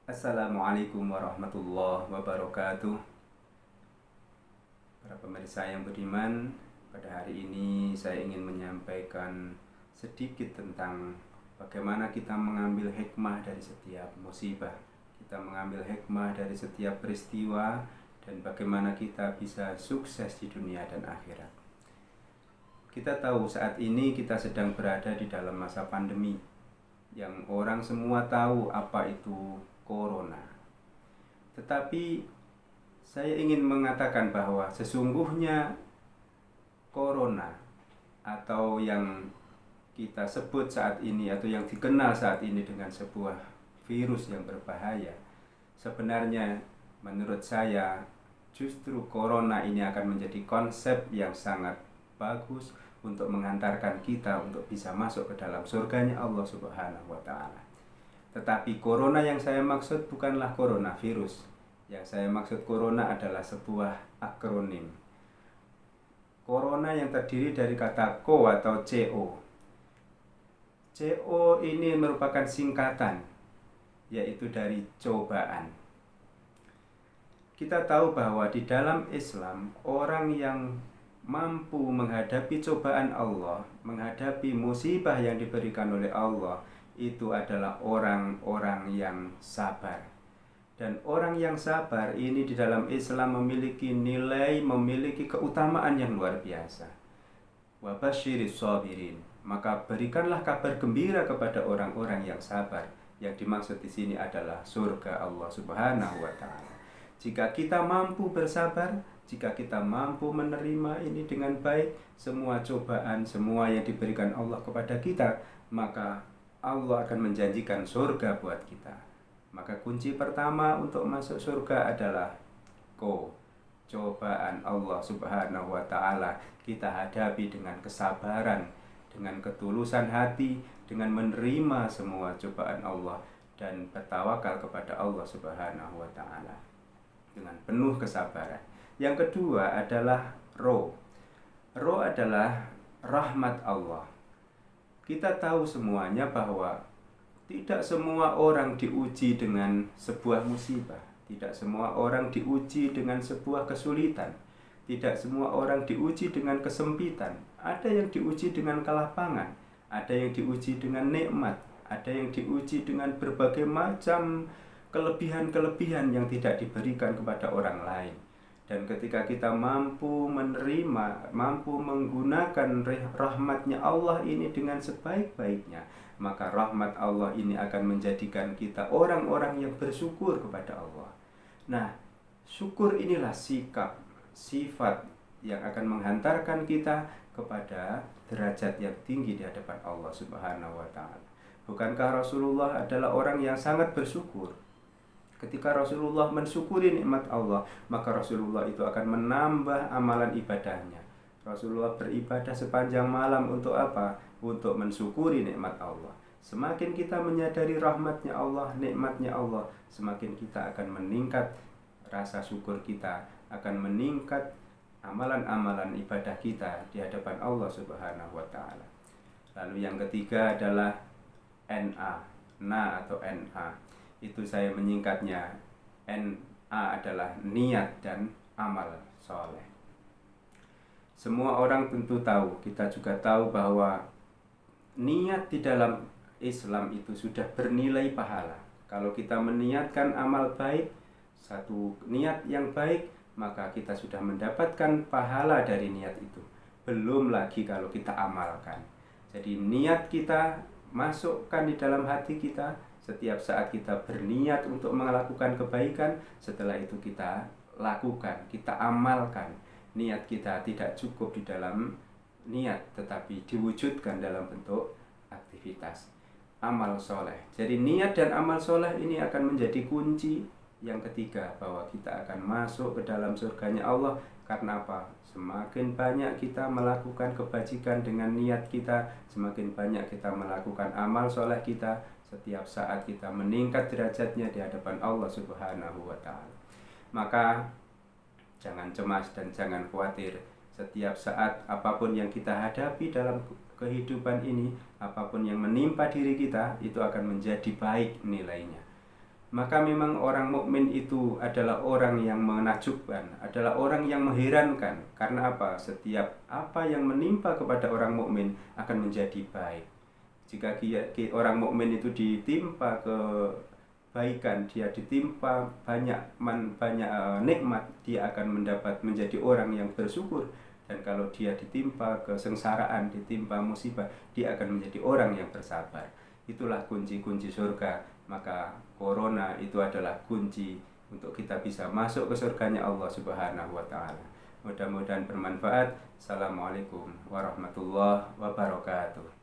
Assalamualaikum warahmatullahi wabarakatuh. Para pemirsa yang beriman, pada hari ini saya ingin menyampaikan sedikit tentang bagaimana kita mengambil hikmah dari setiap musibah, kita mengambil hikmah dari setiap peristiwa, dan bagaimana kita bisa sukses di dunia dan akhirat. Kita tahu saat ini kita sedang berada di dalam masa pandemi yang orang semua tahu apa itu corona. Tetapi saya ingin mengatakan bahwa sesungguhnya corona atau yang kita sebut saat ini atau yang dikenal saat ini dengan sebuah virus yang berbahaya, sebenarnya menurut saya justru corona ini akan menjadi konsep yang sangat bagus untuk menghantarkan kita untuk bisa masuk ke dalam surganya Allah Subhanahu wa Ta'ala. Tetapi corona yang saya maksud bukanlah coronavirus. Yang saya maksud corona adalah sebuah akronim. Corona yang terdiri dari kata co atau CO. CO ini merupakan singkatan, yaitu dari cobaan. Kita tahu bahwa di dalam Islam, orang yang mampu menghadapi cobaan Allah, menghadapi musibah yang diberikan oleh Allah, itu adalah orang-orang yang sabar. Dan orang yang sabar ini di dalam Islam memiliki nilai, memiliki keutamaan yang luar biasa. Wa basyiris sabirin. Maka berikanlah kabar gembira kepada orang-orang yang sabar. Yang dimaksud di sini adalah surga Allah Subhanahu wa Ta'ala. Jika kita mampu bersabar, jika kita mampu menerima ini dengan baik, semua cobaan, semua yang diberikan Allah kepada kita, maka Allah akan menjanjikan surga buat kita. Maka kunci pertama untuk masuk surga adalah cobaan Allah Subhanahu wa Ta'ala. Kita hadapi dengan kesabaran, dengan ketulusan hati, dengan menerima semua cobaan Allah dan bertawakal kepada Allah Subhanahu wa Ta'ala dengan penuh kesabaran. Yang kedua adalah roh. Roh adalah rahmat Allah. Kita tahu semuanya bahwa tidak semua orang diuji dengan sebuah musibah. Tidak semua orang diuji dengan sebuah kesulitan. Tidak semua orang diuji dengan kesempitan. Ada yang diuji dengan kelapangan. Ada yang diuji dengan nikmat. Ada yang diuji dengan berbagai macam kelebihan-kelebihan yang tidak diberikan kepada orang lain. Dan ketika kita mampu menerima, mampu menggunakan rahmatnya Allah ini dengan sebaik-baiknya, maka rahmat Allah ini akan menjadikan kita orang-orang yang bersyukur kepada Allah. Nah, syukur inilah sikap, sifat yang akan menghantarkan kita kepada derajat yang tinggi di hadapan Allah Subhanahu wa Ta'ala. Bukankah Rasulullah adalah orang yang sangat bersyukur? Ketika Rasulullah mensyukuri nikmat Allah, maka Rasulullah itu akan menambah amalan ibadahnya. Rasulullah beribadah sepanjang malam untuk apa? Untuk mensyukuri nikmat Allah. Semakin kita menyadari rahmatnya Allah, nikmatnya Allah, semakin kita akan meningkat rasa syukur kita, akan meningkat amalan-amalan ibadah kita di hadapan Allah Subhanahu wa Ta'ala. Lalu yang ketiga adalah na atau na. Itu saya menyingkatnya. Na adalah niat dan amal soleh. Semua orang tentu tahu, kita juga tahu bahwa niat di dalam Islam itu sudah bernilai pahala. Kalau kita meniatkan amal baik, satu niat yang baik, maka kita sudah mendapatkan pahala dari niat itu. Belum lagi kalau kita amalkan. Jadi niat kita masukkan di dalam hati kita. Setiap saat kita berniat untuk melakukan kebaikan, setelah itu kita lakukan, kita amalkan. Niat kita tidak cukup di dalam niat, tetapi diwujudkan dalam bentuk aktivitas amal soleh. Jadi niat dan amal soleh ini akan menjadi kunci yang ketiga, bahwa kita akan masuk ke dalam surganya Allah. Karena apa? Semakin banyak kita melakukan kebajikan dengan niat kita, semakin banyak kita melakukan amal soleh kita, setiap saat kita meningkat derajatnya di hadapan Allah Subhanahu wa Ta'ala. Maka jangan cemas dan jangan khawatir. Setiap saat apapun yang kita hadapi dalam kehidupan ini, apapun yang menimpa diri kita, itu akan menjadi baik nilainya. Maka memang orang mukmin itu adalah orang yang menakjubkan, adalah orang yang mengherankan. Karena apa? Setiap apa yang menimpa kepada orang mukmin akan menjadi baik. Jika orang mukmin itu ditimpa kebaikan, dia ditimpa banyak nikmat, dia akan menjadi orang yang bersyukur. Dan kalau dia ditimpa kesengsaraan, ditimpa musibah, dia akan menjadi orang yang bersabar. Itulah kunci-kunci surga. Maka corona itu adalah kunci untuk kita bisa masuk ke surganya Allah Subhanahu wa taala. Mudah-mudahan bermanfaat. Assalamualaikum warahmatullahi wabarakatuh.